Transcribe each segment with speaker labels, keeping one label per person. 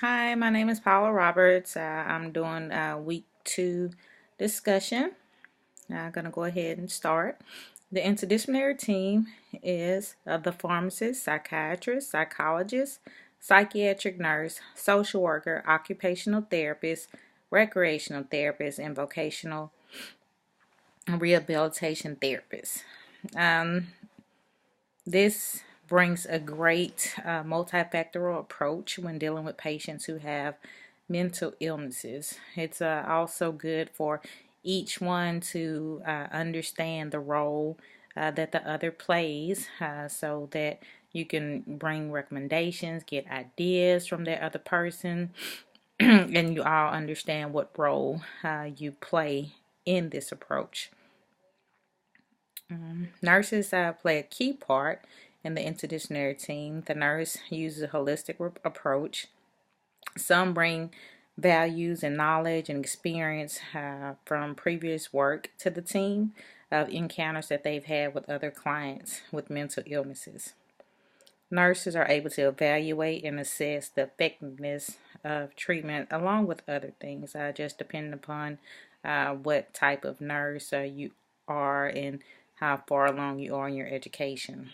Speaker 1: Hi, my name is Paula Roberts. I'm doing week 2 discussion. I'm going to go ahead and start. The interdisciplinary team is the pharmacist, psychiatrist, psychologist, psychiatric nurse, social worker, occupational therapist, recreational therapist, and vocational rehabilitation therapist. Um, This brings a great multifactorial approach when dealing with patients who have mental illnesses. It's also good for each one to understand the role that the other plays so that you can bring recommendations, get ideas from that other person, and you all understand what role you play in this approach. Nurses play a key part in the interdisciplinary team. The nurse uses a holistic approach. Some bring values and knowledge and experience from previous work to the team of encounters that they've had with other clients with mental illnesses. Nurses are able to evaluate and assess the effectiveness of treatment along with other things, just depending upon what type of nurse you are and how far along you are in your education.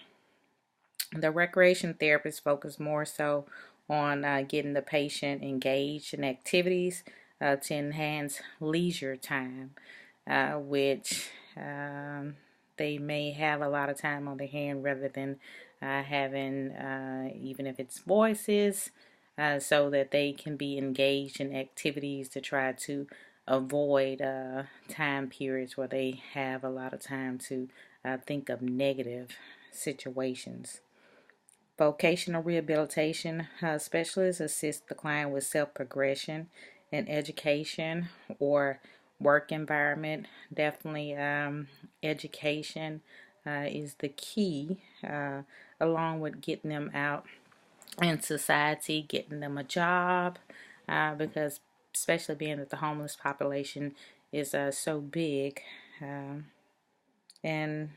Speaker 1: The recreation therapist focus more so on getting the patient engaged in activities to enhance leisure time, which they may have a lot of time on their hand rather than having, even if it's voices, so that they can be engaged in activities to try to avoid time periods where they have a lot of time to think of negative situations. Vocational rehabilitation specialists assist the client with self progression in education or work environment. Definitely, education is the key, along with getting them out in society, getting them a job, because especially being that the homeless population is so big, and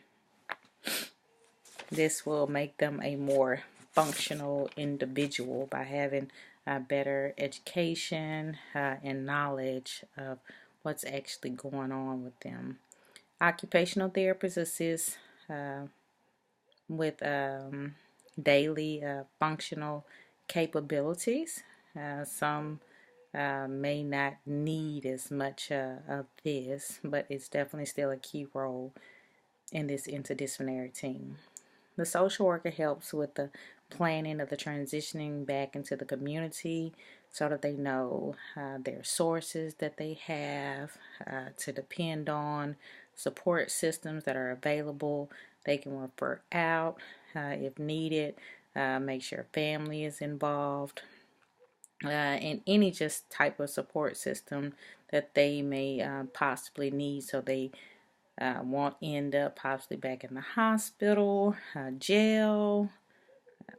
Speaker 1: this will make them a more functional individual by having a better education and knowledge of what's actually going on with them. Occupational therapists assist with daily functional capabilities. Some may not need as much of this, but it's definitely still a key role in this interdisciplinary team. The social worker helps with the planning of the transitioning back into the community so that they know their sources that they have to depend on, support systems that are available. They can refer out if needed, make sure family is involved, and any just type of support system that they may possibly need so they won't end up possibly back in the hospital, jail,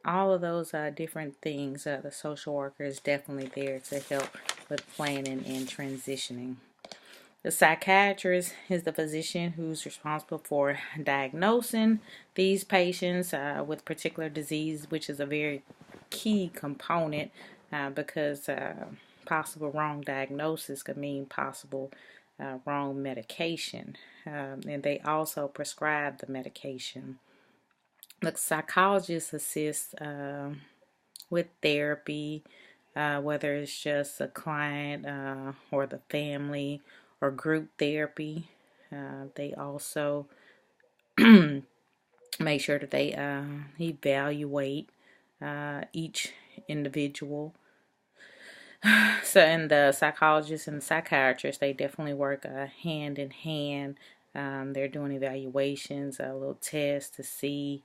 Speaker 1: all of those different things. The social worker is definitely there to help with planning and transitioning. The psychiatrist is the physician who's responsible for diagnosing these patients with particular disease, which is a very key component because possible wrong diagnosis could mean possible wrong medication. And they also prescribe the medication. The psychologist assists with therapy, whether it's just a client or the family or group therapy. They also make sure that they evaluate each individual. So, and the psychologist and the psychiatrist, they definitely work hand in hand. They're doing evaluations, a little tests to see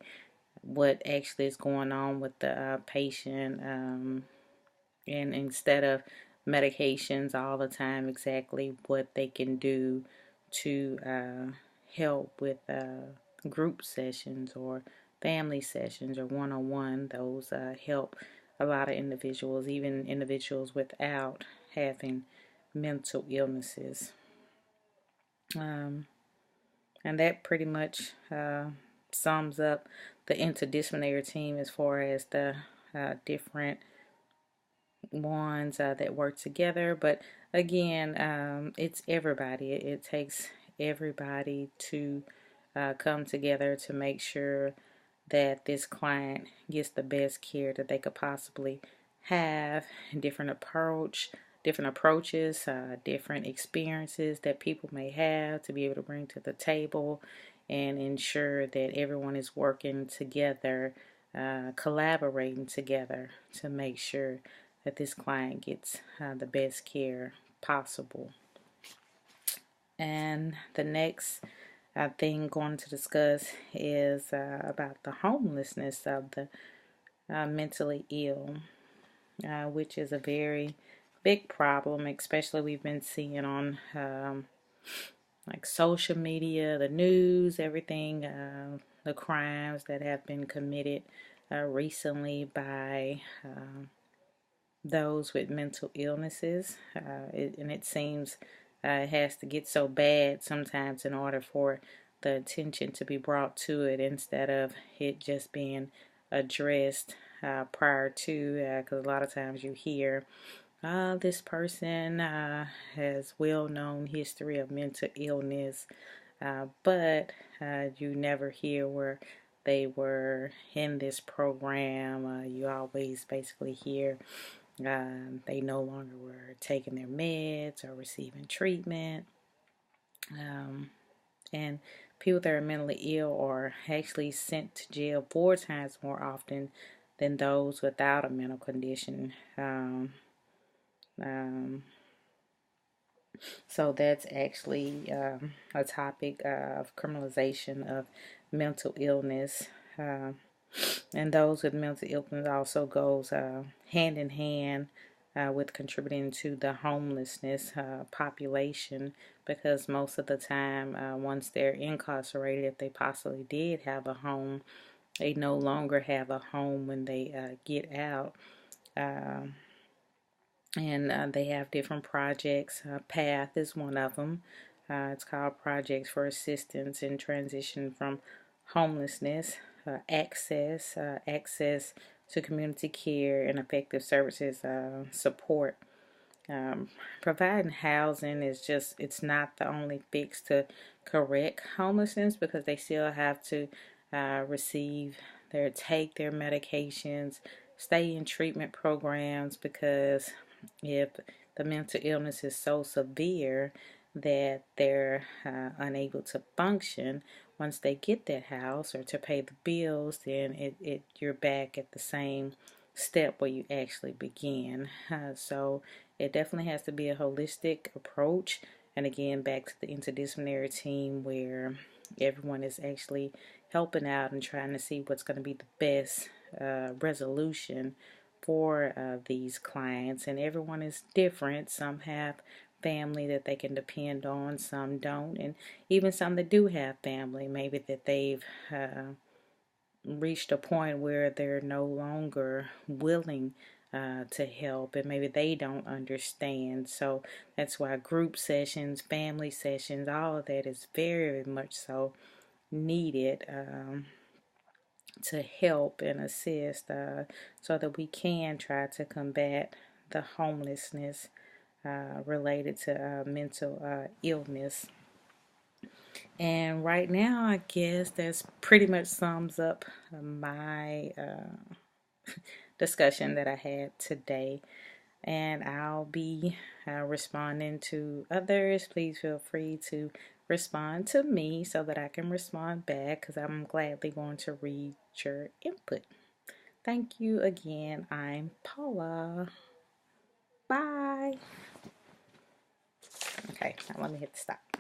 Speaker 1: what actually is going on with the patient. And instead of medications all the time, exactly what they can do to help with group sessions or family sessions or one-on-one. Those help a lot of individuals, even individuals without having mental illnesses. Um, and that pretty much sums up the interdisciplinary team as far as the different ones that work together. But again, it's everybody. It takes everybody to come together to make sure that this client gets the best care that they could possibly have. Different approaches, different experiences that people may have to be able to bring to the table, and ensure that everyone is working together, collaborating together to make sure that this client gets the best care possible. And the next thing going to discuss is about the homelessness of the mentally ill, which is a very big problem, especially we've been seeing on like social media, the news, everything, the crimes that have been committed recently by those with mental illnesses. And it seems it has to get so bad sometimes in order for the attention to be brought to it, instead of it just being addressed prior to, because a lot of times you hear this person has well-known history of mental illness, but you never hear where they were in this program. You always basically hear they no longer were taking their meds or receiving treatment. And people that are mentally ill are actually sent to jail 4 times more often than those without a mental condition. So that's actually a topic of criminalization of mental illness. And those with mental illness also goes hand in hand with contributing to the homelessness population, because most of the time, once they're incarcerated, if they possibly did have a home, they no longer have a home when they get out. And they have different projects. PATH is one of them. It's called Projects for Assistance in Transition from Homelessness. Access to community care and effective services support. Providing housing is just, it's not the only fix to correct homelessness, because they still have to take their medications, stay in treatment programs, because if the mental illness is so severe that they're unable to function once they get that house or to pay the bills, then you're back at the same step where you actually began. So it definitely has to be a holistic approach, and again back to the interdisciplinary team where everyone is actually helping out and trying to see what's going to be the best resolution for these clients. And everyone is different. Some have family that they can depend on, some don't, and even some that do have family, maybe that they've reached a point where they're no longer willing to help, and maybe they don't understand. So that's why group sessions, family sessions, all of that is very much so needed to help and assist, so that we can try to combat the homelessness related to mental illness. And right now, I guess that's pretty much sums up my discussion that I had today. And I'll be responding to others. Please feel free to respond to me so that I can respond back, because I'm gladly going to read your input. Thank you again. I'm Paula. Bye. Okay, now let me hit stop.